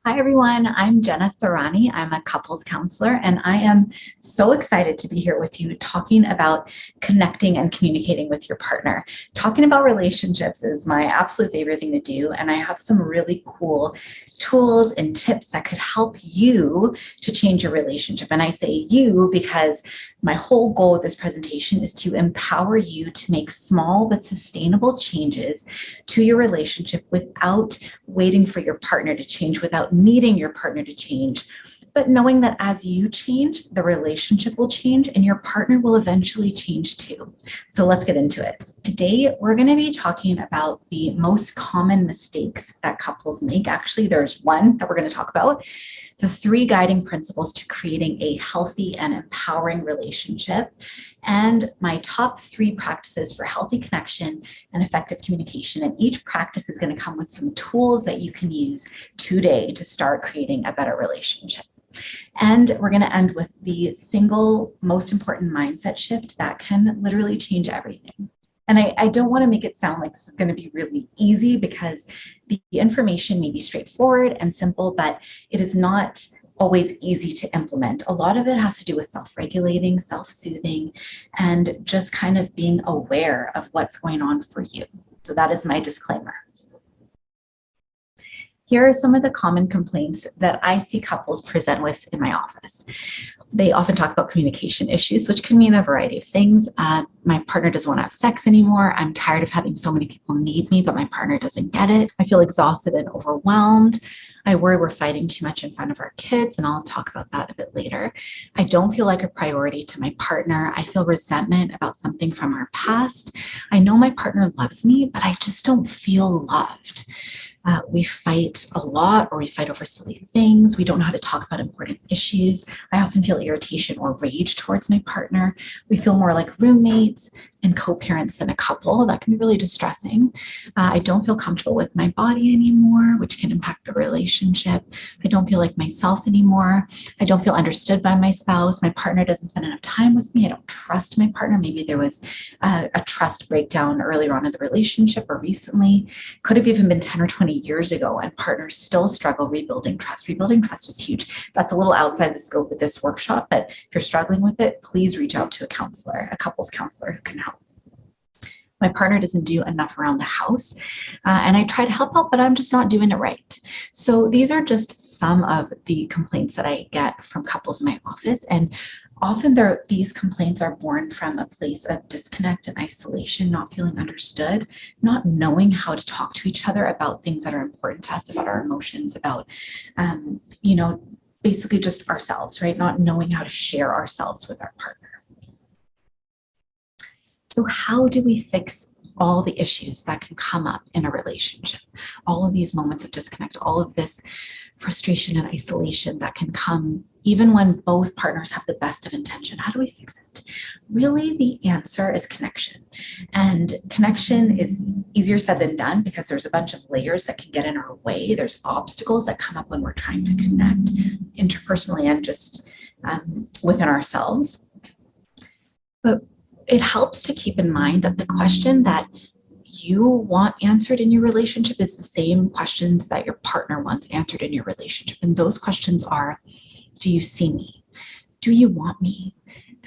Hi, everyone. I'm Jena Tharani. I'm a couples counselor, and I am so excited to be here with you talking about connecting and communicating with your partner. Talking about relationships is my absolute favorite thing to do, and I have some really cool tools and tips that could help you to change your relationship. And I say you because my whole goal of this presentation is to empower you to make small but sustainable changes to your relationship without waiting for your partner to change, without needing your partner to change, but knowing that as you change, the relationship will change and your partner will eventually change too. So let's get into it. Today, we're going to be talking about the most common mistakes that couples make. Actually, there's one that we're going to talk about, the 3 guiding principles to creating a healthy and empowering relationship, and my top 3 practices for healthy connection and effective communication. And each practice is going to come with some tools that you can use today to start creating a better relationship. And we're going to end with the single most important mindset shift that can literally change everything. And I don't want to make it sound like this is going to be really easy, because the information may be straightforward and simple, but it is not always easy to implement. A lot of it has to do with self-regulating, self-soothing, and just kind of being aware of what's going on for you. So that is my disclaimer. Here are some of the common complaints that I see couples present with in my office. They often talk about communication issues, which can mean a variety of things. My partner doesn't want to have sex anymore. I'm tired of having so many people need me, but my partner doesn't get it. I feel exhausted and overwhelmed. I worry we're fighting too much in front of our kids, and I'll talk about that a bit later. I don't feel like a priority to my partner. I feel resentment about something from our past. I know my partner loves me, but I just don't feel loved. We fight a lot, or we fight over silly things. We don't know how to talk about important issues. I often feel irritation or rage towards my partner. We feel more like roommates and co-parents than a couple. That can be really distressing. I don't feel comfortable with my body anymore, which can impact the relationship. I don't feel like myself anymore. I don't feel understood by my spouse. My partner doesn't spend enough time with me. I don't trust my partner. Maybe there was a trust breakdown earlier on in the relationship or recently. Could have even been 10 or 20 years ago, and partners still struggle rebuilding trust. Rebuilding trust is huge. That's a little outside the scope of this workshop, but if you're struggling with it, please reach out to a counselor, a couples counselor who can help. My partner doesn't do enough around the house, and I try to help out, but I'm just not doing it right. So these are just some of the complaints that I get from couples in my office, and often these complaints are born from a place of disconnect and isolation, not feeling understood, not knowing how to talk to each other about things that are important to us, about our emotions, about, basically just ourselves, right? Not knowing how to share ourselves with our partner. So how do we fix all the issues that can come up in a relationship? All of these moments of disconnect, all of this frustration and isolation that can come even when both partners have the best of intention. How do we fix it? Really, the answer is connection. And connection is easier said than done, because there's a bunch of layers that can get in our way. There's obstacles that come up when we're trying to connect interpersonally and just within ourselves. But it helps to keep in mind that the question that you want answered in your relationship is the same questions that your partner wants answered in your relationship. And those questions are, do you see me? Do you want me?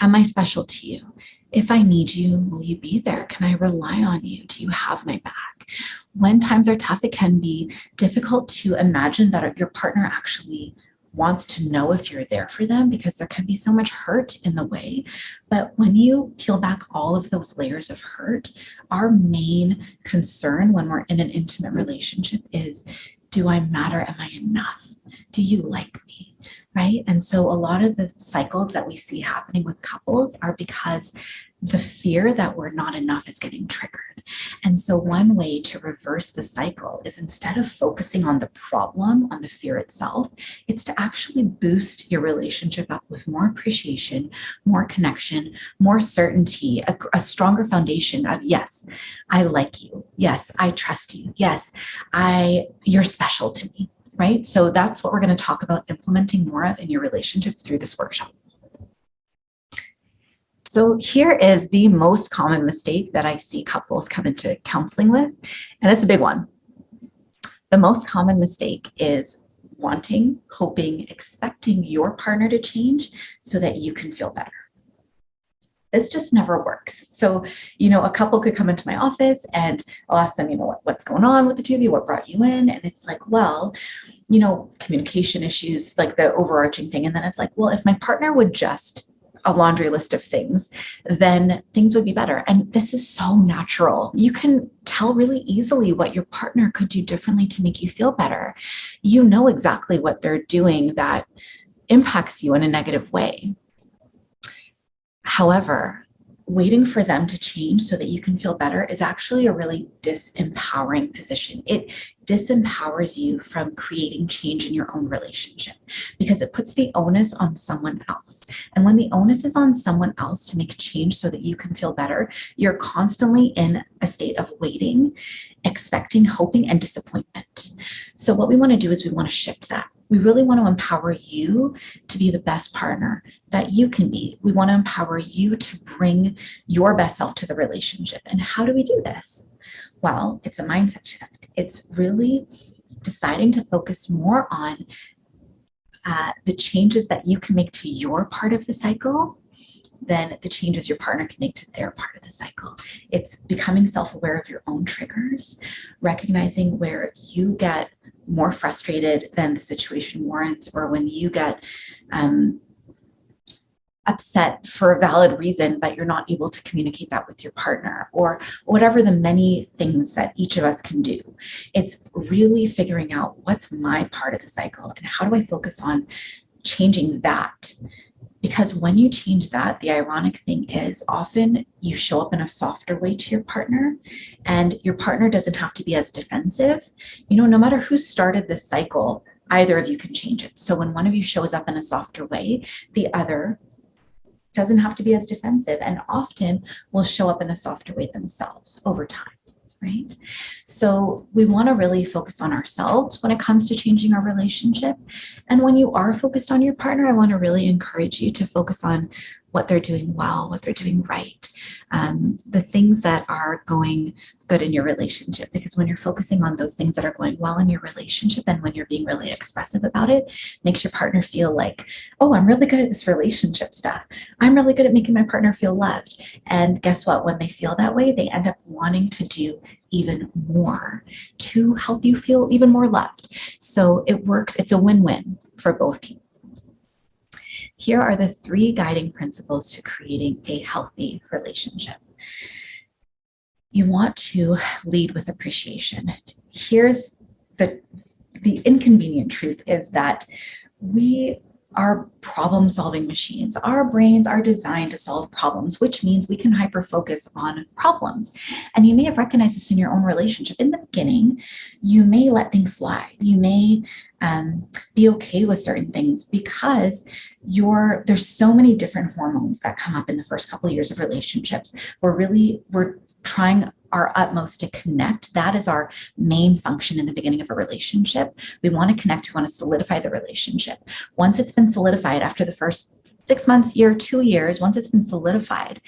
Am I special to you? If I need you, will you be there? Can I rely on you? Do you have my back? When times are tough, it can be difficult to imagine that your partner actually wants to know if you're there for them, because there can be so much hurt in the way. But when you peel back all of those layers of hurt, our main concern when we're in an intimate relationship is, do I matter? Am I enough? Do you like me? right? And so a lot of the cycles that we see happening with couples are because the fear that we're not enough is getting triggered. And so one way to reverse the cycle is, instead of focusing on the problem, on the fear itself, it's to actually boost your relationship up with more appreciation, more connection, more certainty, a stronger foundation of, yes, I like you. Yes, I trust you. Yes, you're special to me. Right? So that's what we're going to talk about implementing more of in your relationship through this workshop. So here is the most common mistake that I see couples come into counseling with, and it's a big one. The most common mistake is wanting, hoping, expecting your partner to change so that you can feel better. This just never works. So, a couple could come into my office and I'll ask them, what's going on with the two of you? What brought you in? And it's like, well, communication issues, like the overarching thing. And then it's like, well, if my partner would just a laundry list of things, then things would be better. And this is so natural. You can tell really easily what your partner could do differently to make you feel better. You know exactly what they're doing that impacts you in a negative way. However, waiting for them to change so that you can feel better is actually a really disempowering position. It disempowers you from creating change in your own relationship because it puts the onus on someone else. And when the onus is on someone else to make a change so that you can feel better, you're constantly in a state of waiting, expecting, hoping, and disappointment. So what we want to do is we want to shift that. We really want to empower you to be the best partner that you can be. We want to empower you to bring your best self to the relationship. And how do we do this? Well, it's a mindset shift. It's really deciding to focus more on the changes that you can make to your part of the cycle than the changes your partner can make to their part of the cycle. It's becoming self-aware of your own triggers, recognizing where you get more frustrated than the situation warrants, or when you get upset for a valid reason, but you're not able to communicate that with your partner, or whatever the many things that each of us can do. It's really figuring out what's my part of the cycle and how do I focus on changing that. Because when you change that, the ironic thing is often you show up in a softer way to your partner, and your partner doesn't have to be as defensive. No matter who started this cycle, either of you can change it. So when one of you shows up in a softer way, the other doesn't have to be as defensive, and often will show up in a softer way themselves over time. Right? So we want to really focus on ourselves when it comes to changing our relationship. And when you are focused on your partner, I want to really encourage you to focus on what they're doing well, what they're doing right, the things that are going good in your relationship. Because when you're focusing on those things that are going well in your relationship, and when you're being really expressive about it, makes your partner feel like, oh, I'm really good at this relationship stuff. I'm really good at making my partner feel loved. And guess what? When they feel that way, they end up wanting to do even more to help you feel even more loved. So it works. It's a win-win for both people. Here are the 3 guiding principles to creating a healthy relationship. You want to lead with appreciation. Here's the inconvenient truth is that we are problem-solving machines. Our brains are designed to solve problems, which means we can hyper-focus on problems. And you may have recognized this in your own relationship. In the beginning, you may let things slide. You may be okay with certain things because there's so many different hormones that come up in the first couple of years of relationships. We're trying our utmost to connect. That is our main function in the beginning of a relationship. We want to connect. We want to solidify the relationship. Once it's been solidified after the first 6 months, year, 2 years, once it's been solidified,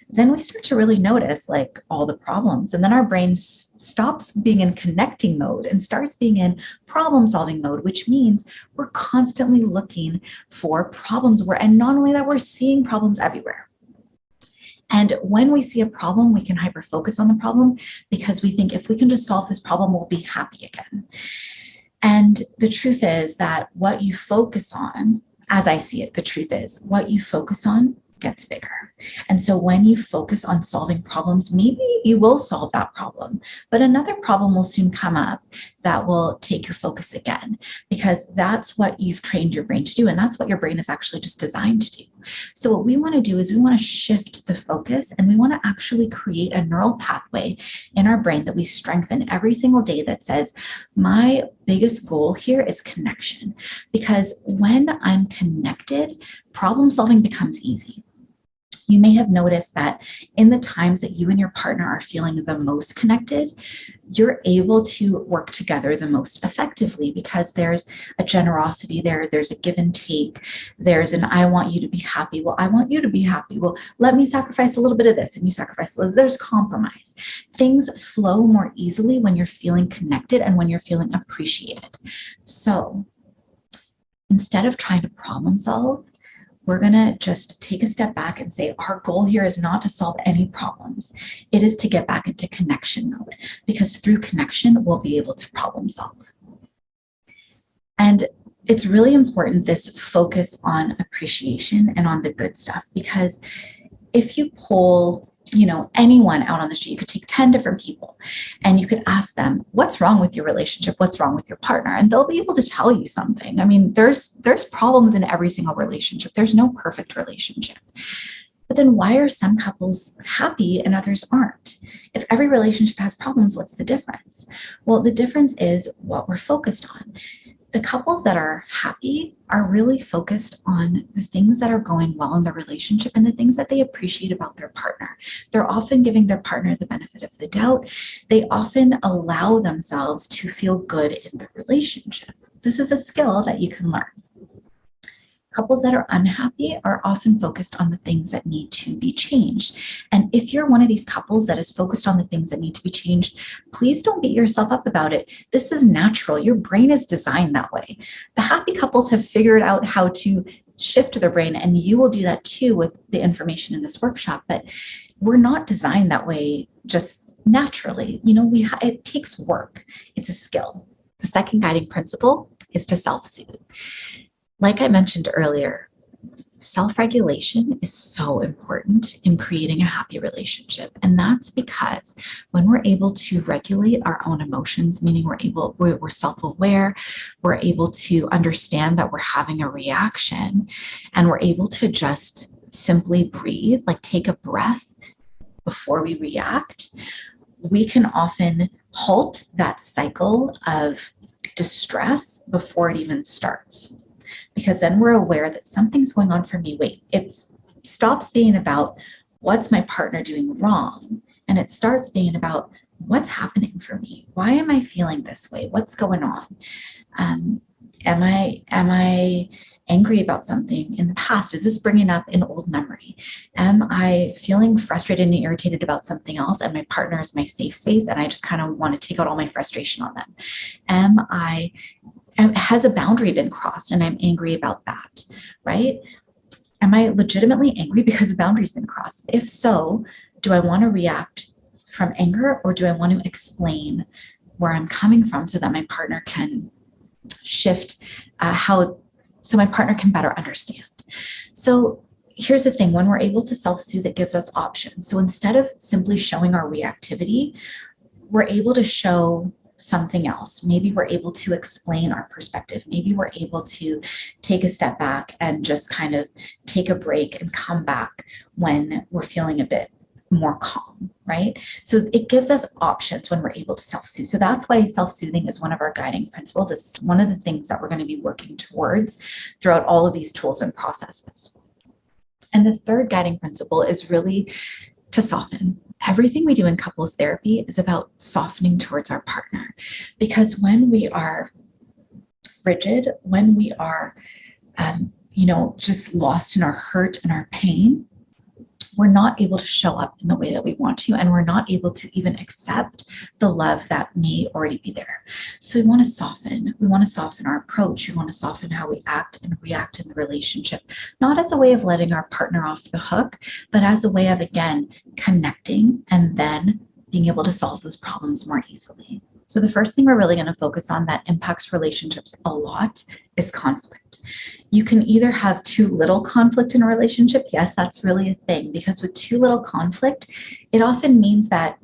then we start to really notice like all the problems. And then our brain stops being in connecting mode and starts being in problem solving mode, which means we're constantly looking for problems and not only that, we're seeing problems everywhere. And when we see a problem, we can hyper-focus on the problem because we think if we can just solve this problem, we'll be happy again. And the truth is that what you focus on, as I see it, the truth is what you focus on gets bigger. And so when you focus on solving problems, maybe you will solve that problem, but another problem will soon come up that will take your focus again, because that's what you've trained your brain to do. And that's what your brain is actually just designed to do. So what we want to do is we want to shift the focus, and we want to actually create a neural pathway in our brain that we strengthen every single day that says, my biggest goal here is connection. Because when I'm connected, problem solving becomes easy. You may have noticed that in the times that you and your partner are feeling the most connected, you're able to work together the most effectively, because there's a generosity there, there's a give and take, there's an I want you to be happy, well, I want you to be happy, well, let me sacrifice a little bit of this and you sacrifice a little. There's compromise. Things flow more easily when you're feeling connected and when you're feeling appreciated. So instead of trying to problem solve, we're going to just take a step back and say, our goal here is not to solve any problems. It is to get back into connection mode, because through connection, we'll be able to problem solve. And it's really important, this focus on appreciation and on the good stuff, because if you poll, anyone out on the street, you could take 10 different people and you could ask them, what's wrong with your relationship? What's wrong with your partner? And they'll be able to tell you something. I mean, there's problems in every single relationship. There's no perfect relationship. But then why are some couples happy and others aren't? If every relationship has problems, what's the difference? Well, the difference is what we're focused on. The couples that are happy are really focused on the things that are going well in the relationship and the things that they appreciate about their partner. They're often giving their partner the benefit of the doubt. They often allow themselves to feel good in the relationship. This is a skill that you can learn. Couples that are unhappy are often focused on the things that need to be changed. And if you're one of these couples that is focused on the things that need to be changed, please don't beat yourself up about it. This is natural. Your brain is designed that way. The happy couples have figured out how to shift their brain, and you will do that too with the information in this workshop. But we're not designed that way just naturally. It takes work. It's a skill. The second guiding principle is to self-soothe. Like I mentioned earlier, self-regulation is so important in creating a happy relationship. And that's because when we're able to regulate our own emotions, meaning we're self-aware, we're able to understand that we're having a reaction, and we're able to just simply breathe, like take a breath before we react, we can often halt that cycle of distress before it even starts. Because then we're aware that something's going on for me. Wait, it stops being about what's my partner doing wrong, and it starts being about what's happening for me. Why am I feeling this way? What's going on? Am I angry about something in the past? Is this bringing up an old memory? Am I feeling frustrated and irritated about something else, and my partner is my safe space, and I just kind of want to take out all my frustration on them? Has a boundary been crossed and I'm angry about that, right? Am I legitimately angry because a boundary's been crossed? If so, do I want to react from anger, or do I want to explain where I'm coming from so that my partner can shift so my partner can better understand? So here's the thing, when we're able to self-soothe, it gives us options. So instead of simply showing our reactivity, we're able to show something else. Maybe we're able to explain our perspective. Maybe we're able to take a step back and just kind of take a break and come back when we're feeling a bit more calm, right? So it gives us options when we're able to self-soothe. So that's why self-soothing is one of our guiding principles. It's one of the things that we're going to be working towards throughout all of these tools and processes. And the third guiding principle is really to soften. Everything we do in couples therapy is about softening towards our partner, because when we are rigid, when we are, just lost in our hurt and our pain, we're not able to show up in the way that we want to, and we're not able to even accept the love that may already be there. So we want to soften. We want to soften our approach. We want to soften how we act and react in the relationship, not as a way of letting our partner off the hook, but as a way of, again, connecting and then being able to solve those problems more easily. So the first thing we're really going to focus on that impacts relationships a lot is conflict. You can either have too little conflict in a relationship. Yes, that's really a thing, because with too little conflict, it often means that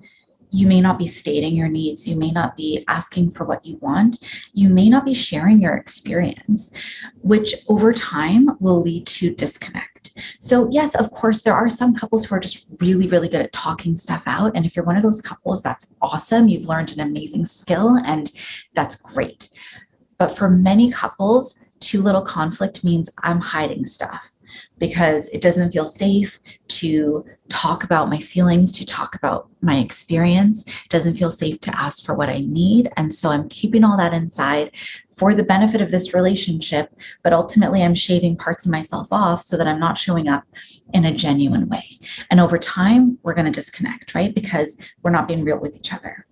you may not be stating your needs. You may not be asking for what you want. You may not be sharing your experience, which over time will lead to disconnect. So yes, of course, there are some couples who are just really, really good at talking stuff out. And if you're one of those couples, that's awesome. You've learned an amazing skill and that's great. But for many couples, too little conflict means I'm hiding stuff because it doesn't feel safe to talk about my feelings, to talk about my experience. It doesn't feel safe to ask for what I need. And so I'm keeping all that inside for the benefit of this relationship, but ultimately I'm shaving parts of myself off so that I'm not showing up in a genuine way. And over time, we're going to disconnect, right? Because we're not being real with each other.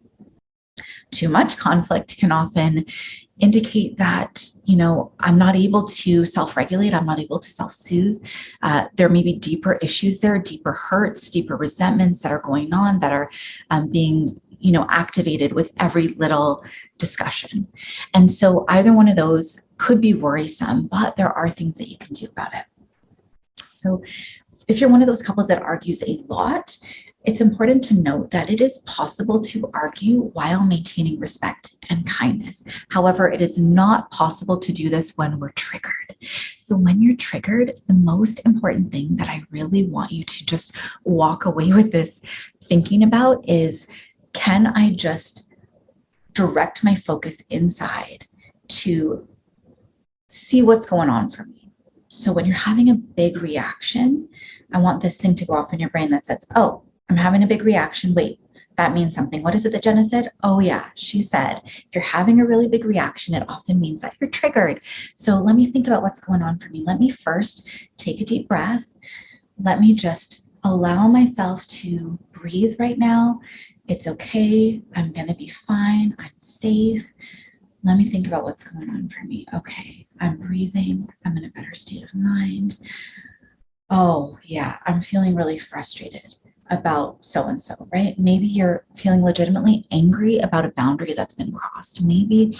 Too much conflict can often indicate that, I'm not able to self-regulate. I'm not able to self-soothe. There may be deeper issues there, deeper hurts, deeper resentments that are going on that are being, activated with every little discussion. And so either one of those could be worrisome, but there are things that you can do about it. So if you're one of those couples that argues a lot, it's important to note that it is possible to argue while maintaining respect and kindness. However, it is not possible to do this when we're triggered. So when you're triggered, the most important thing that I really want you to just walk away with this thinking about is, can I just direct my focus inside to see what's going on for me? So when you're having a big reaction, I want this thing to go off in your brain that says, oh, I'm having a big reaction. Wait, that means something. What is it that Jena said? Oh yeah, she said, if you're having a really big reaction, it often means that you're triggered. So let me think about what's going on for me. Let me first take a deep breath. Let me just allow myself to breathe right now. It's okay. I'm going to be fine. I'm safe. Let me think about what's going on for me. Okay, I'm breathing. I'm in a better state of mind. Oh yeah, I'm feeling really frustrated about so-and-so, right? Maybe you're feeling legitimately angry about a boundary that's been crossed. Maybe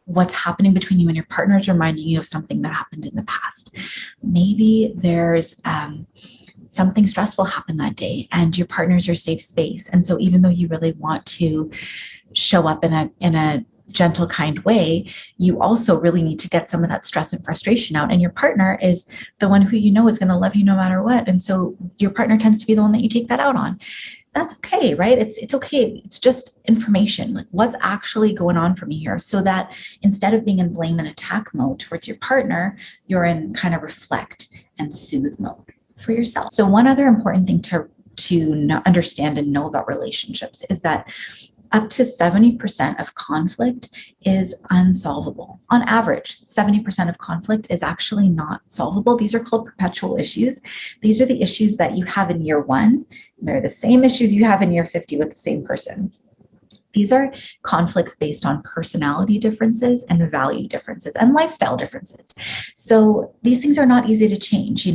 what's happening between you and your partner is reminding you of something that happened in the past. Maybe there's something stressful happened that day and your partner's your safe space. And so even though you really want to show up in a gentle, kind way, you also really need to get some of that stress and frustration out. And your partner is the one who is going to love you no matter what. And so your partner tends to be the one that you take that out on. That's okay, right? It's okay. It's just information. Like, what's actually going on for me here, so that instead of being in blame and attack mode towards your partner, you're in kind of reflect and soothe mode for yourself. So one other important thing to understand and know about relationships is that up to 70% of conflict is unsolvable. On average, 70% of conflict is actually not solvable. These are called perpetual issues. These are the issues that you have in year 1. They're the same issues you have in year 50 with the same person. These are conflicts based on personality differences and value differences and lifestyle differences. So these things are not easy to change.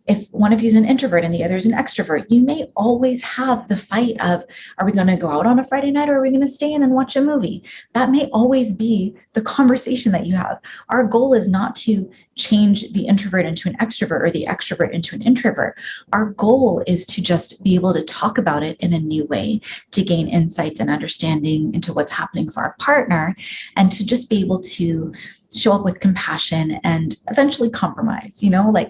If one of you is an introvert and the other is an extrovert, you may always have the fight of, are we going to go out on a Friday night or are we going to stay in and watch a movie? That may always be the conversation that you have. Our goal is not to change the introvert into an extrovert or the extrovert into an introvert. Our goal is to just be able to talk about it in a new way, to gain insights and understanding into what's happening for our partner, and to just be able to show up with compassion and eventually compromise.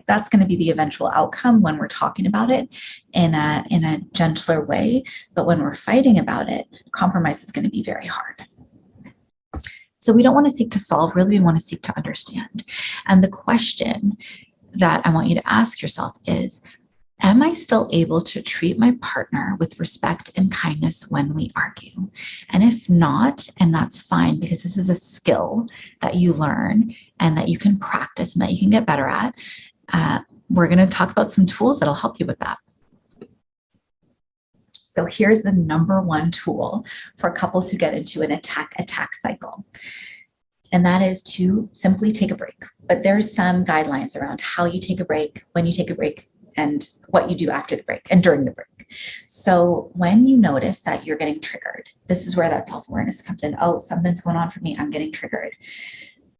That's going to be the eventual outcome when we're talking about it in a gentler way. But when we're fighting about it, compromise is going to be very hard. So we don't want to seek to solve, really, we want to seek to understand. And the question that I want you to ask yourself is, am I still able to treat my partner with respect and kindness when we argue? And if not, and that's fine, because this is a skill that you learn and that you can practice and that you can get better at, we're going to talk about some tools that'll help you with that. So here's the number 1 tool for couples who get into an attack cycle. And that is to simply take a break. But there's some guidelines around how you take a break, when you take a break, and what you do after the break and during the break. So when you notice that you're getting triggered, this is where that self-awareness comes in. Oh, something's going on for me. I'm getting triggered.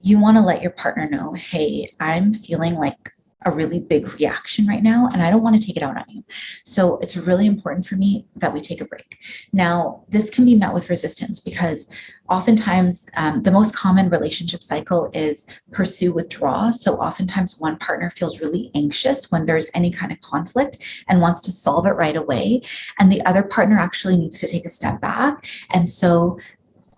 You want to let your partner know, hey, I'm feeling like a really big reaction right now, and I don't want to take it out on you. So it's really important for me that we take a break. Now, this can be met with resistance because oftentimes the most common relationship cycle is pursue, withdraw. So oftentimes one partner feels really anxious when there's any kind of conflict and wants to solve it right away. And the other partner actually needs to take a step back. And so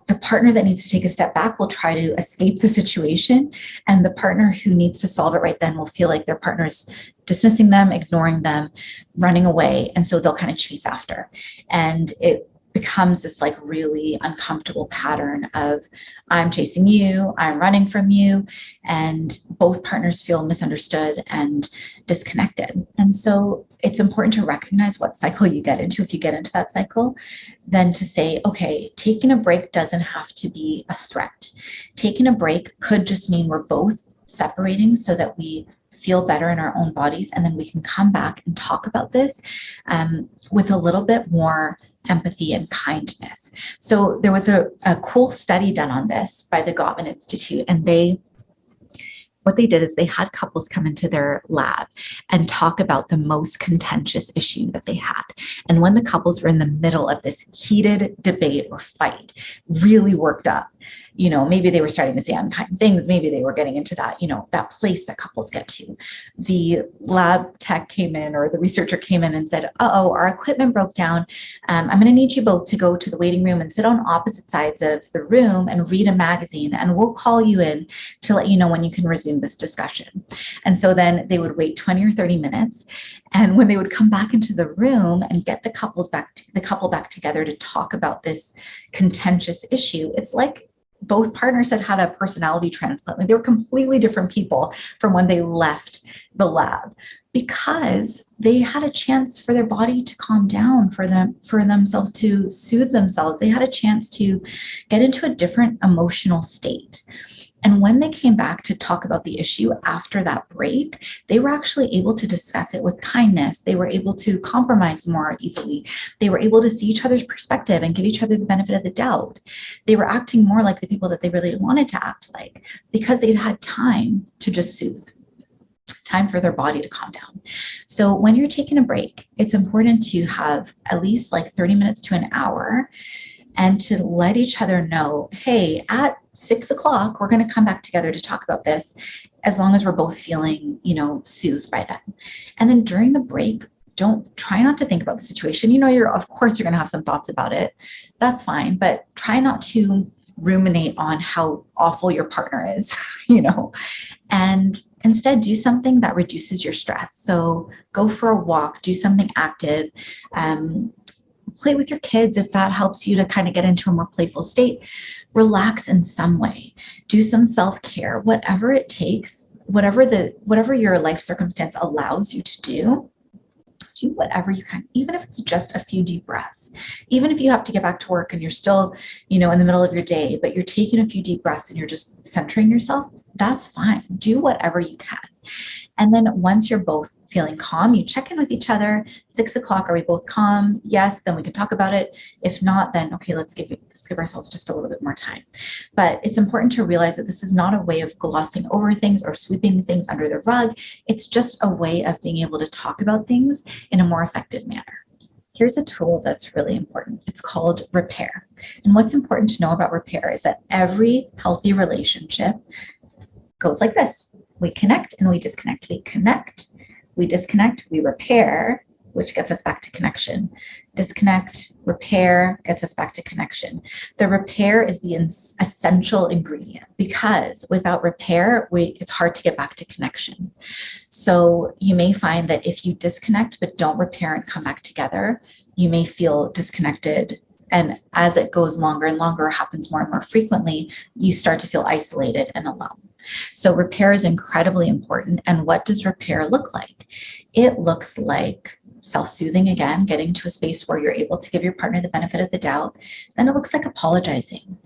the partner that needs to take a step back will try to escape the situation. And the partner who needs to solve it right then will feel like their partner's dismissing them, ignoring them, running away. And so they'll kind of chase after. And it becomes this like really uncomfortable pattern of I'm chasing you, I'm running from you, and both partners feel misunderstood and disconnected. And so it's important to recognize what cycle you get into. If you get into that cycle, then to say, okay, taking a break doesn't have to be a threat. Taking a break could just mean we're both separating so that we feel better in our own bodies, and then we can come back and talk about this with a little bit more empathy and kindness. So there was a cool study done on this by the Gottman Institute, and what they did is they had couples come into their lab and talk about the most contentious issue that they had. And when the couples were in the middle of this heated debate or fight, really worked up, maybe they were starting to say unkind things, maybe they were getting into that, that place that couples get to. The lab tech came in, or the researcher came in and said, uh-oh, our equipment broke down. I'm going to need you both to go to the waiting room and sit on opposite sides of the room and read a magazine, and we'll call you in to let you know when you can resume this discussion. And so then they would wait 20 or 30 minutes. And when they would come back into the room and get the couple back together to talk about this contentious issue, it's like both partners had a personality transplant. Like they were completely different people from when they left the lab, because they had a chance for their body to calm down, for themselves to soothe themselves. They had a chance to get into a different emotional state. And when they came back to talk about the issue after that break, they were actually able to discuss it with kindness. They were able to compromise more easily. They were able to see each other's perspective and give each other the benefit of the doubt. They were acting more like the people that they really wanted to act like, because they'd had time to just soothe, time for their body to calm down. So when you're taking a break, it's important to have at least like 30 minutes to an hour, and to let each other know, hey, at 6 o'clock, we're going to come back together to talk about this, as long as we're both feeling, soothed by then. And then during the break, try not to think about the situation. Of course, you're going to have some thoughts about it. That's fine. But try not to ruminate on how awful your partner is, and instead do something that reduces your stress. So go for a walk, do something active, play with your kids if that helps you to kind of get into a more playful state. Relax in some way. Do some self-care, whatever it takes, whatever your life circumstance allows you to do whatever you can, even if it's just a few deep breaths. Even if you have to get back to work and you're still, in the middle of your day, but you're taking a few deep breaths and you're just centering yourself, that's fine. Do whatever you can. And then once you're both feeling calm, you check in with each other. 6 o'clock, are we both calm? Yes, then we can talk about it. If not, then okay, let's give ourselves just a little bit more time. But it's important to realize that this is not a way of glossing over things or sweeping things under the rug. It's just a way of being able to talk about things in a more effective manner. Here's a tool that's really important. It's called repair. And what's important to know about repair is that every healthy relationship goes like this. We connect and we disconnect. We connect, we disconnect, we repair, which gets us back to connection. Disconnect, repair, gets us back to connection. The repair is the essential ingredient, because without repair, it's hard to get back to connection. So you may find that if you disconnect but don't repair and come back together, you may feel disconnected. And as it goes longer and longer, happens more and more frequently, you start to feel isolated and alone. So repair is incredibly important. And what does repair look like? It looks like self-soothing again, getting to a space where you're able to give your partner the benefit of the doubt. Then it looks like apologizing.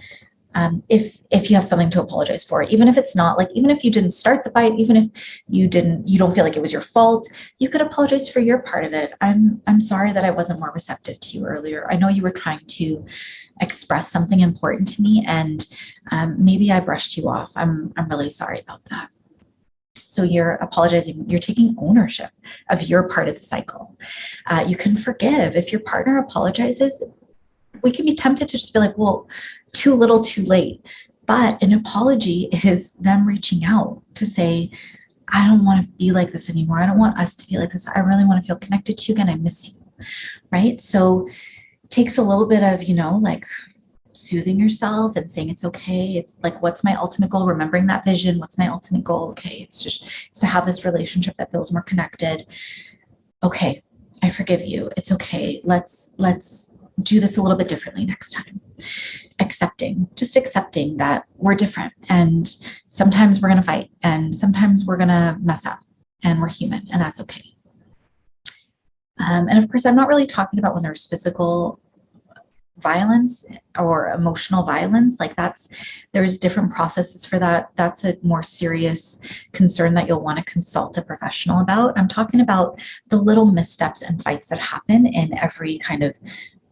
If you have something to apologize for, even if it's not like, even if you didn't start the fight, even if you don't feel like it was your fault, you could apologize for your part of it. I'm sorry that I wasn't more receptive to you earlier. I know you were trying to express something important to me, and maybe I brushed you off. I'm really sorry about that. So you're apologizing, you're taking ownership of your part of the cycle. You can forgive. If your partner apologizes, we can be tempted to just be like, well, too little, too late. But an apology is them reaching out to say, I don't want to be like this anymore. I don't want us to be like this. I really want to feel connected to you again. I miss you, right? So it takes a little bit of, like soothing yourself and saying it's okay. It's like, what's my ultimate goal? Remembering that vision. What's my ultimate goal? Okay, it's to have this relationship that feels more connected. Okay, I forgive you. It's okay. Let's do this a little bit differently next time. Just accepting that we're different, and sometimes we're going to fight, and sometimes we're going to mess up, and we're human, and that's okay. And of course, I'm not really talking about when there's physical violence or emotional violence. Like there's different processes for that. That's a more serious concern that you'll want to consult a professional about. I'm talking about the little missteps and fights that happen in every kind of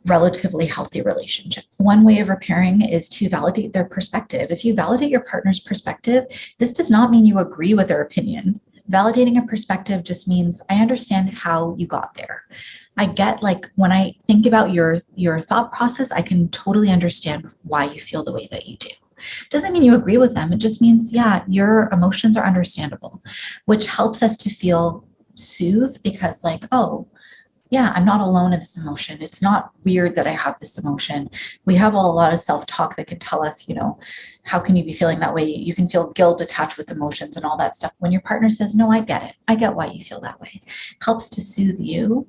relatively healthy relationship. One way of repairing is to validate their perspective. If you validate your partner's perspective, this does not mean you agree with their opinion. Validating a perspective just means I understand how you got there. I get, like, when I think about your thought process, I can totally understand why you feel the way that you do. Doesn't mean you agree with them. It just means, yeah, your emotions are understandable, which helps us to feel soothed, because like, oh, yeah, I'm not alone in this emotion. It's not weird that I have this emotion. We have a lot of self-talk that can tell us, how can you be feeling that way? You can feel guilt attached with emotions and all that stuff. When your partner says, no, I get it. I get why you feel that way. It helps to soothe you.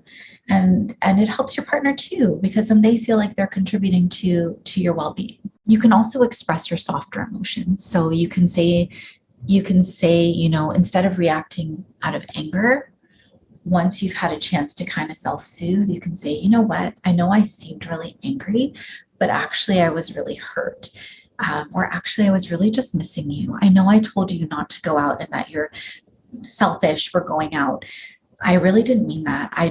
And it helps your partner too, because then they feel like they're contributing to your well-being. You can also express your softer emotions. So you can say, instead of reacting out of anger, once you've had a chance to kind of self-soothe, you can say, you know what, I know I seemed really angry, but actually I was really hurt. Or actually I was really just missing you. I know I told you not to go out and that you're selfish for going out. I really didn't mean that. I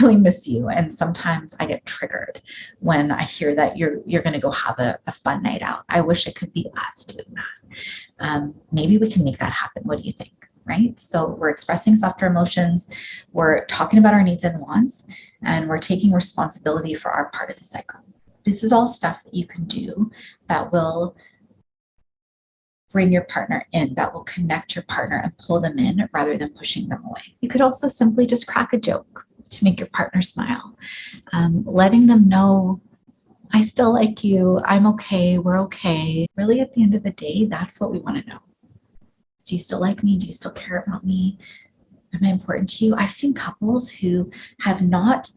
really miss you. And sometimes I get triggered when I hear that you're going to go have a fun night out. I wish it could be us doing that. Maybe we can make that happen. What do you think? Right? So we're expressing softer emotions, we're talking about our needs and wants, and we're taking responsibility for our part of the cycle. This is all stuff that you can do that will bring your partner in, that will connect your partner and pull them in rather than pushing them away. You could also simply just crack a joke to make your partner smile, letting them know, I still like you, I'm okay, we're okay. Really, at the end of the day, that's what we want to know. Do you still like me? Do you still care about me? Am I important to you? I've seen couples who have not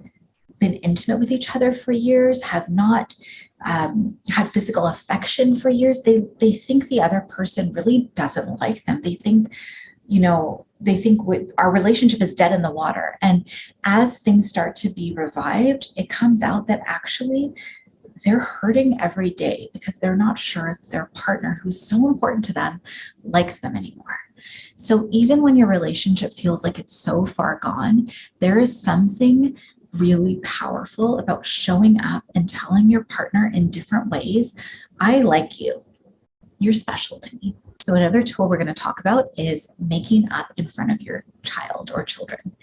been intimate with each other for years, have not had physical affection for years. They think the other person really doesn't like them. They think, our relationship is dead in the water. And as things start to be revived, it comes out that actually they're hurting every day because they're not sure if their partner, who's so important to them, likes them anymore. So even when your relationship feels like it's so far gone, there is something really powerful about showing up and telling your partner in different ways, I like you. You're special to me. So another tool we're going to talk about is making up in front of your child or children.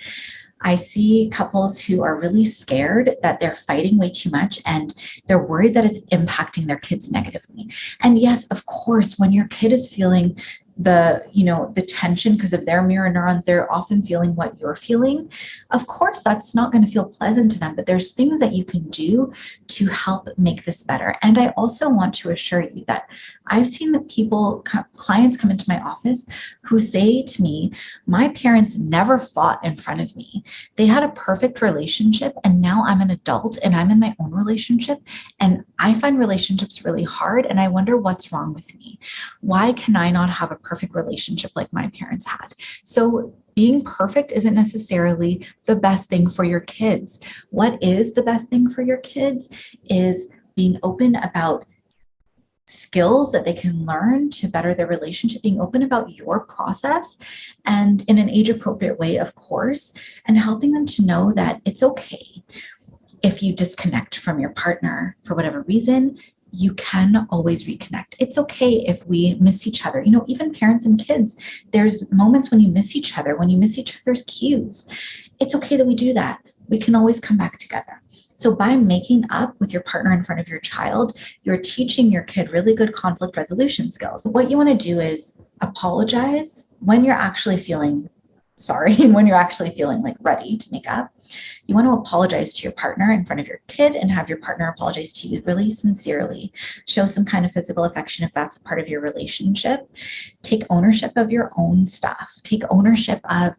I see couples who are really scared that they're fighting way too much and they're worried that it's impacting their kids negatively. And yes, of course, when your kid is feeling the tension because of their mirror neurons, they're often feeling what you're feeling. Of course, that's not going to feel pleasant to them, but there's things that you can do to help make this better. And I also want to assure you that I've seen clients come into my office who say to me, my parents never fought in front of me. They had a perfect relationship, and now I'm an adult and I'm in my own relationship, and I find relationships really hard, and I wonder what's wrong with me. Why can I not have a perfect relationship like my parents had? So being perfect isn't necessarily the best thing for your kids. What is the best thing for your kids is being open about skills that they can learn to better their relationship, being open about your process and in an age-appropriate way, of course, and helping them to know that it's okay if you disconnect from your partner for whatever reason. You can always reconnect. It's okay if we miss each other. Even parents and kids, there's moments when you miss each other, when you miss each other's cues. It's okay that we do that. We can always come back together. So by making up with your partner in front of your child, you're teaching your kid really good conflict resolution skills. What you want to do is apologize when you're actually feeling sorry and when you're actually feeling like ready to make up. You want to apologize to your partner in front of your kid and have your partner apologize to you really sincerely. Show some kind of physical affection if that's a part of your relationship. Take ownership of your own stuff. Take ownership of,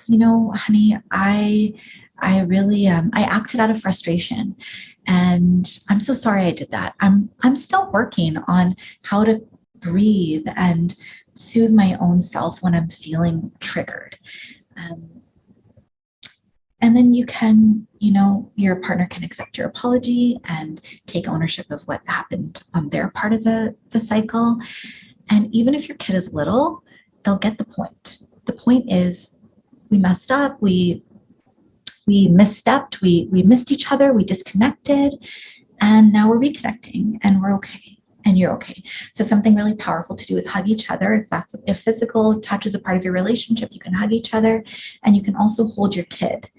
honey, I really I acted out of frustration, and I'm so sorry I did that. I'm still working on how to breathe and soothe my own self when I'm feeling triggered. And then you can, your partner can accept your apology and take ownership of what happened on their part of the cycle. And even if your kid is little, they'll get the point. The point is, we messed up, we misstepped, we missed each other, we disconnected, and now we're reconnecting and we're okay. And you're okay. So something really powerful to do is hug each other. If physical touch is a part of your relationship, you can hug each other, and you can also hold your kid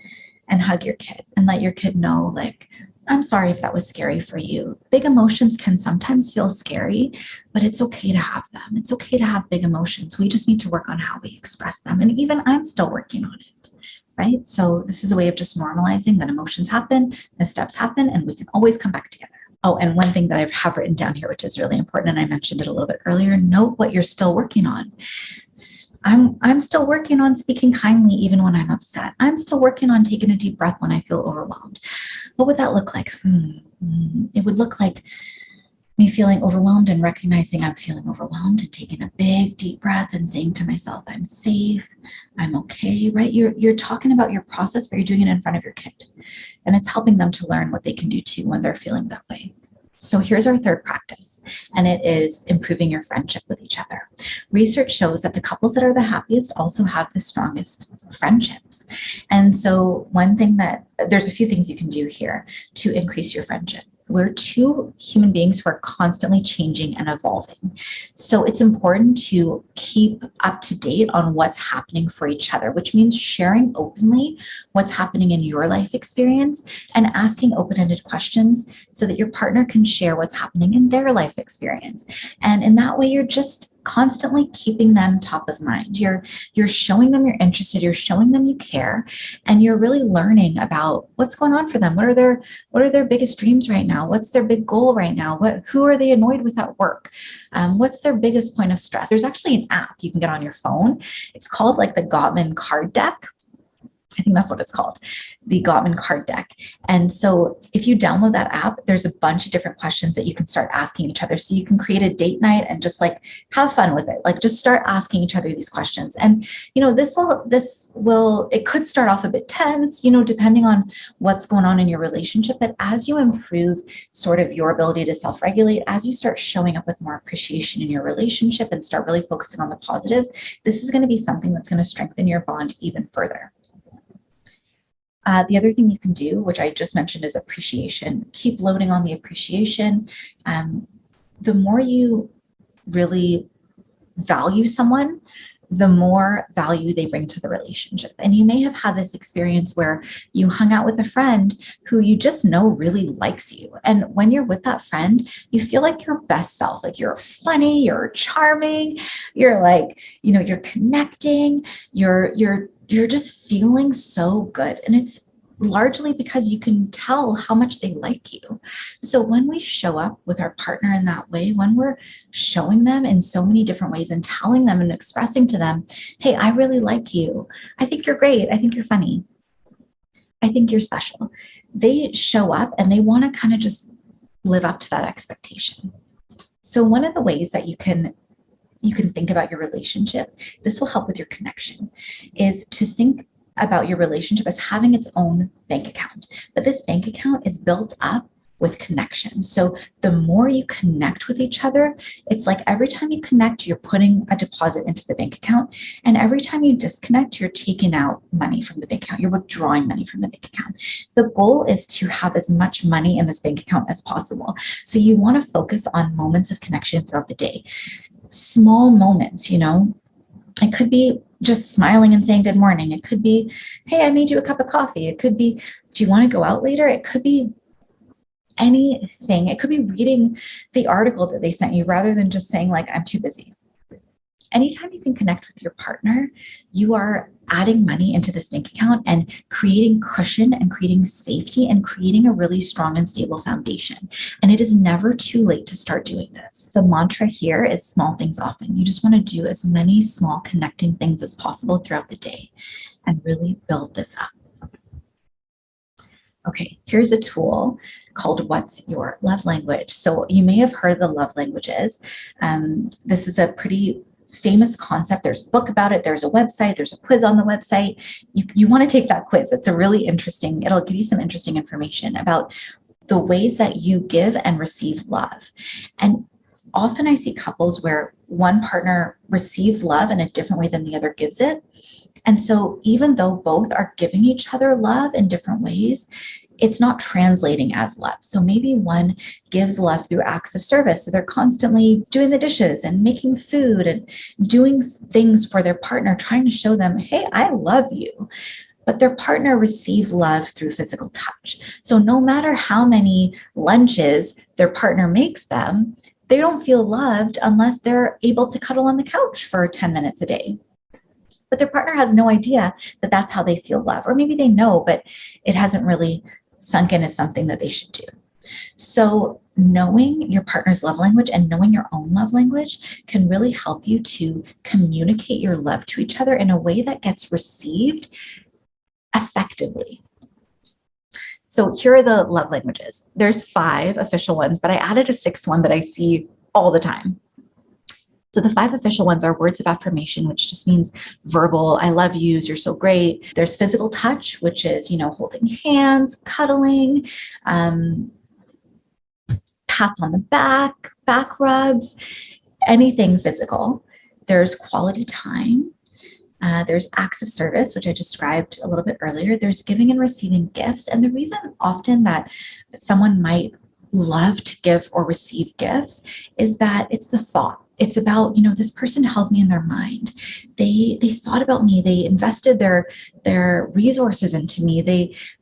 and hug your kid and let your kid know, like, I'm sorry if that was scary for you. Big emotions can sometimes feel scary, but it's okay to have them. It's okay to have big emotions. We just need to work on how we express them. And even I'm still working on it, right? So this is a way of just normalizing that emotions happen, missteps happen, and we can always come back together. Oh, and one thing that I have written down here, which is really important, and I mentioned it a little bit earlier, note what you're still working on. I'm still working on speaking kindly even when I'm upset. I'm still working on taking a deep breath when I feel overwhelmed. What would that look like? It would look like me feeling overwhelmed and recognizing I'm feeling overwhelmed and taking a big deep breath and saying to myself, I'm safe, I'm okay, right? You're talking about your process, but you're doing it in front of your kid. And it's helping them to learn what they can do too when they're feeling that way. So here's our third practice, and it is improving your friendship with each other. Research shows that the couples that are the happiest also have the strongest friendships. And so there's a few things you can do here to increase your friendship. We're two human beings who are constantly changing and evolving. So it's important to keep up to date on what's happening for each other, which means sharing openly what's happening in your life experience and asking open-ended questions so that your partner can share what's happening in their life experience. And in that way, you're just constantly keeping them top of mind. You're showing them you're interested, you're showing them you care, and you're really learning about what's going on for them. What are their biggest dreams right now? What's their big goal right now? Who are they annoyed with at work? What's their biggest point of stress? There's actually an app you can get on your phone. It's called like the Gottman card deck. I think that's what it's called, the Gottman card deck. And so if you download that app, there's a bunch of different questions that you can start asking each other. So you can create a date night and just like have fun with it. Like just start asking each other these questions. And, it could start off a bit tense, depending on what's going on in your relationship. But as you improve sort of your ability to self-regulate, as you start showing up with more appreciation in your relationship and start really focusing on the positives, this is going to be something that's going to strengthen your bond even further. The other thing you can do, which I just mentioned, is appreciation. Keep loading on the appreciation. The more you really value someone, the more value they bring to the relationship. And you may have had this experience where you hung out with a friend who you just know really likes you. And when you're with that friend, you feel like your best self, like you're funny, you're charming, you're like, you're connecting, you're just feeling so good. And it's largely because you can tell how much they like you. So when we show up with our partner in that way, when we're showing them in so many different ways and telling them and expressing to them, hey, I really like you. I think you're great. I think you're funny. I think you're special. They show up and they want to kind of just live up to that expectation. So one of the ways that you can think about your relationship, this will help with your connection, is to think about your relationship as having its own bank account. But this bank account is built up with connection. So the more you connect with each other, it's like every time you connect, you're putting a deposit into the bank account. And every time you disconnect, you're taking out money from the bank account. You're withdrawing money from the bank account. The goal is to have as much money in this bank account as possible. So you want to focus on moments of connection throughout the day. Small moments, it could be just smiling and saying good morning. It could be, hey, I made you a cup of coffee. It could be, do you want to go out later? It could be anything. It could be reading the article that they sent you rather than just saying like, I'm too busy. Anytime you can connect with your partner, you are adding money into this bank account and creating cushion and creating safety and creating a really strong and stable foundation. And it is never too late to start doing this. The mantra here is small things often. You just want to do as many small connecting things as possible throughout the day and really build this up. Okay, here's a tool called What's Your Love Language? So you may have heard the love languages. This is a pretty famous concept. There's a book about it. There's a website. There's a quiz on the website. You want to take that quiz. It's a really interesting, it'll give you some interesting information about the ways that you give and receive love. And often I see couples where one partner receives love in a different way than the other gives it. And so even though both are giving each other love in different ways, it's not translating as love. So maybe one gives love through acts of service. So they're constantly doing the dishes and making food and doing things for their partner, trying to show them, hey, I love you. But their partner receives love through physical touch. So no matter how many lunches their partner makes them, they don't feel loved unless they're able to cuddle on the couch for 10 minutes a day. But their partner has no idea that that's how they feel love. Or maybe they know, but it hasn't really sunk in as something that they should do. So knowing your partner's love language and knowing your own love language can really help you to communicate your love to each other in a way that gets received effectively. So here are the love languages. There's 5 official ones, but I added a 6th one that I see all the time. So the 5 official ones are words of affirmation, which just means verbal, I love you, you're so great. There's physical touch, which is, holding hands, cuddling, pats on the back rubs, anything physical. There's quality time. There's acts of service, which I described a little bit earlier. There's giving and receiving gifts. And the reason often that someone might love to give or receive gifts is that it's the thought. It's about, this person held me in their mind. They thought about me. They invested their resources into me.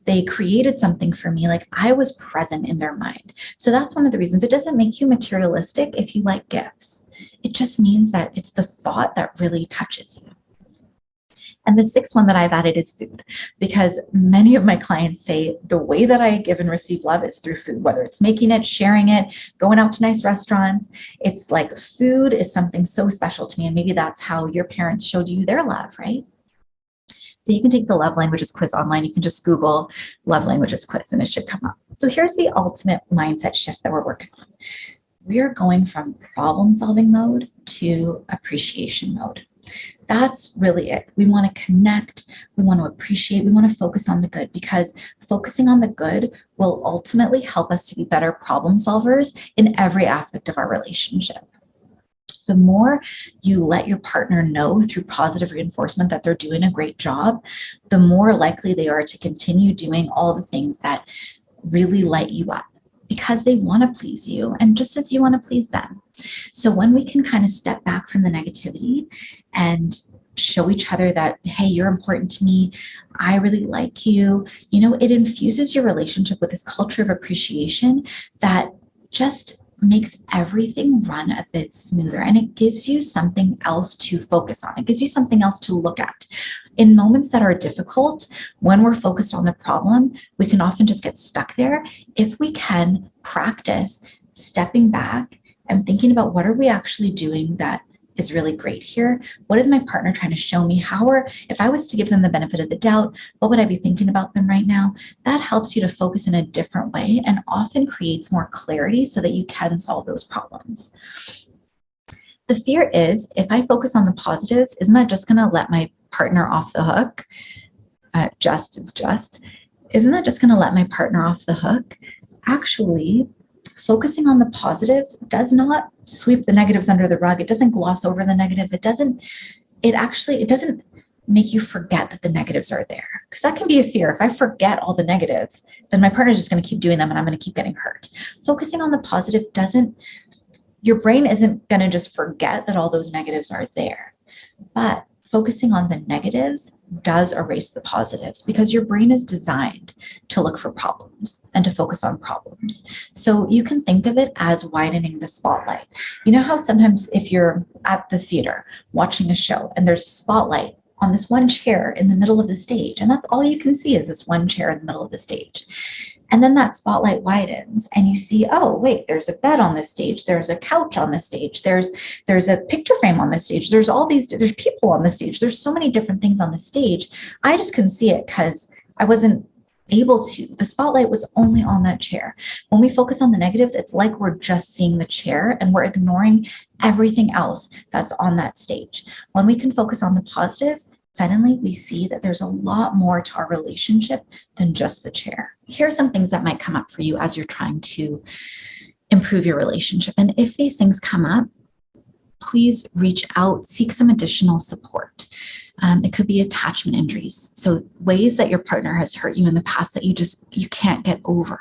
They created something for me. Like I was present in their mind. So that's one of the reasons. It doesn't make you materialistic if you like gifts. It just means that it's the thought that really touches you. And the 6th one that I've added is food, because many of my clients say the way that I give and receive love is through food, whether it's making it, sharing it, going out to nice restaurants. It's like food is something so special to me. And maybe that's how your parents showed you their love, right? So you can take the love languages quiz online. You can just Google love languages quiz and it should come up. So here's the ultimate mindset shift that we're working on. We are going from problem solving mode to appreciation mode. That's really it. We want to connect, we want to appreciate, we want to focus on the good, because focusing on the good will ultimately help us to be better problem solvers in every aspect of our relationship. The more you let your partner know through positive reinforcement that they're doing a great job, the more likely they are to continue doing all the things that really light you up, because they want to please you and just as you want to please them. So when we can kind of step back from the negativity and show each other that, hey, you're important to me, I really like you, it infuses your relationship with this culture of appreciation that just makes everything run a bit smoother, and it gives you something else to focus on. It gives you something else to look at. In moments that are difficult, when we're focused on the problem, we can often just get stuck there. If we can practice stepping back and thinking about what are we actually doing that is really great here? What is my partner trying to show me? If I was to give them the benefit of the doubt, what would I be thinking about them right now? That helps you to focus in a different way and often creates more clarity so that you can solve those problems. The fear is, if I focus on the positives, isn't that just going to let my partner off the hook? Just is just. Isn't that just going to let my partner off the hook? actually, focusing on the positives does not sweep the negatives under the rug. It doesn't gloss over the negatives. It doesn't make you forget that the negatives are there. Because that can be a fear. If I forget all the negatives, then my partner's just going to keep doing them and I'm going to keep getting hurt. Focusing on the positive your brain isn't going to just forget that all those negatives are there. But focusing on the negatives does erase the positives, because your brain is designed to look for problems and to focus on problems. So you can think of it as widening the spotlight. You know how sometimes if you're at the theater watching a show and there's a spotlight on this one chair in the middle of the stage, and that's all you can see is this one chair in the middle of the stage. And then that spotlight widens and you see, oh, wait, there's a bed on this stage. There's a couch on this stage. There's a picture frame on this stage. There's people on the stage. There's so many different things on the stage. I just couldn't see it because I wasn't able to. The spotlight was only on that chair. When we focus on the negatives, it's like we're just seeing the chair and we're ignoring everything else that's on that stage. When we can focus on the positives, suddenly we see that there's a lot more to our relationship than just the chair. Here are some things that might come up for you as you're trying to improve your relationship. And if these things come up, please reach out, seek some additional support. It could be attachment injuries. So ways that your partner has hurt you in the past that you can't get over.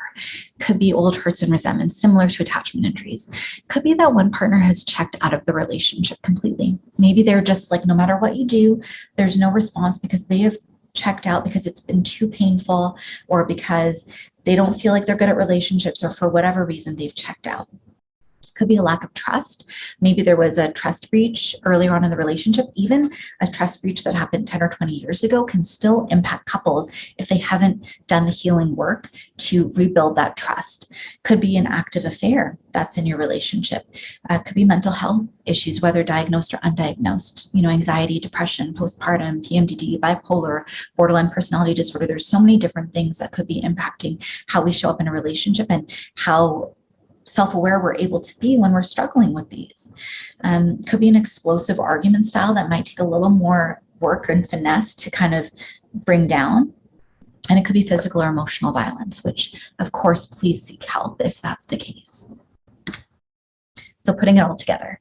Could be old hurts and resentments, similar to attachment injuries. Could be that one partner has checked out of the relationship completely. Maybe they're just like, no matter what you do, there's no response because they have checked out because it's been too painful, or because they don't feel like they're good at relationships, or for whatever reason they've checked out. Could be a lack of trust. Maybe there was a trust breach earlier on in the relationship. Even a trust breach that happened 10 or 20 years ago can still impact couples if they haven't done the healing work to rebuild that trust. Could be an active affair that's in your relationship. Could be mental health issues, whether diagnosed or undiagnosed, anxiety, depression, postpartum, PMDD, bipolar, borderline personality disorder. There's so many different things that could be impacting how we show up in a relationship and how self-aware we're able to be when we're struggling with these. Could be an explosive argument style that might take a little more work and finesse to kind of bring down. And it could be physical or emotional violence, which of course, please seek help if that's the case. So putting it all together.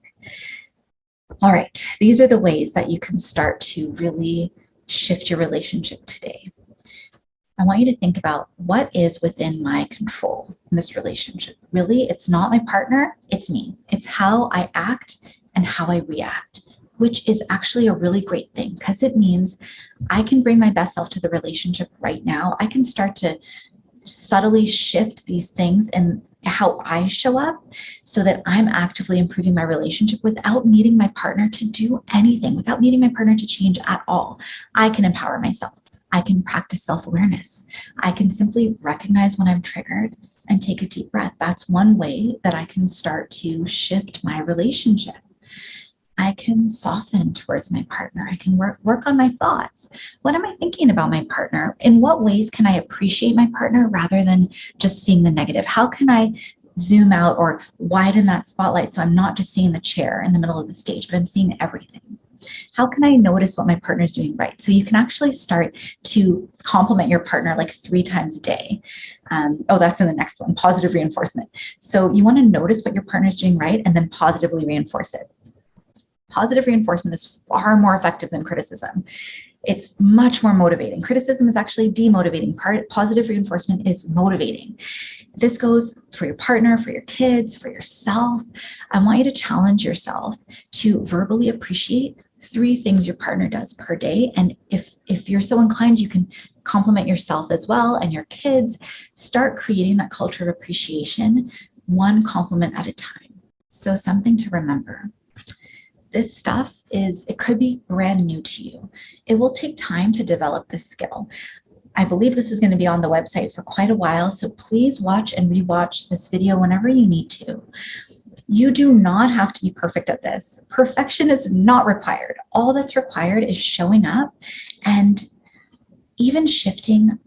All right, these are the ways that you can start to really shift your relationship today. I want you to think about what is within my control in this relationship. Really, it's not my partner, it's me. It's how I act and how I react, which is actually a really great thing because it means I can bring my best self to the relationship right now. I can start to subtly shift these things and how I show up so that I'm actively improving my relationship without needing my partner to do anything, without needing my partner to change at all. I can empower myself. I can practice self-awareness. I can simply recognize when I'm triggered and take a deep breath. That's one way that I can start to shift my relationship. I can soften towards my partner. I can work on my thoughts. What am I thinking about my partner? In what ways can I appreciate my partner rather than just seeing the negative? How can I zoom out or widen that spotlight so I'm not just seeing the chair in the middle of the stage, but I'm seeing everything? How can I notice what my partner's doing right? So you can actually start to compliment your partner like 3 times a day. That's in the next one, positive reinforcement. So you want to notice what your partner's doing right and then positively reinforce it. Positive reinforcement is far more effective than criticism. It's much more motivating. Criticism is actually demotivating. Positive reinforcement is motivating. This goes for your partner, for your kids, for yourself. I want you to challenge yourself to verbally appreciate 3 things your partner does per day. And if you're so inclined, you can compliment yourself as well and your kids. Start creating that culture of appreciation, 1 compliment at a time. So something to remember. This stuff it could be brand new to you. It will take time to develop this skill. I believe this is going to be on the website for quite a while, so please watch and rewatch this video whenever you need to. You do not have to be perfect at this. Perfection is not required. All that's required is showing up and even shifting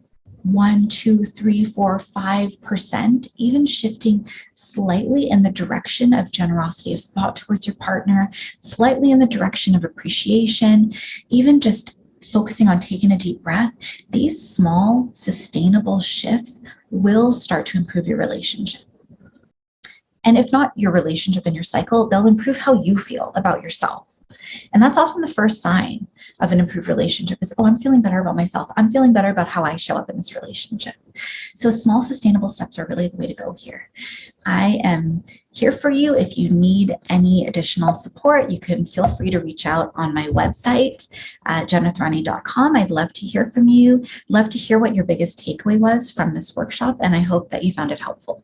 1, 2, 3, 4, 5%, even shifting slightly in the direction of generosity of thought towards your partner, slightly in the direction of appreciation, even just focusing on taking a deep breath, these small, sustainable shifts will start to improve your relationship. And if not your relationship and your cycle, they'll improve how you feel about yourself. And that's often the first sign of an improved relationship is, oh, I'm feeling better about myself. I'm feeling better about how I show up in this relationship. So small, sustainable steps are really the way to go here. I am here for you. If you need any additional support, you can feel free to reach out on my website, jenatharani.com. I'd love to hear from you. Love to hear what your biggest takeaway was from this workshop, and I hope that you found it helpful.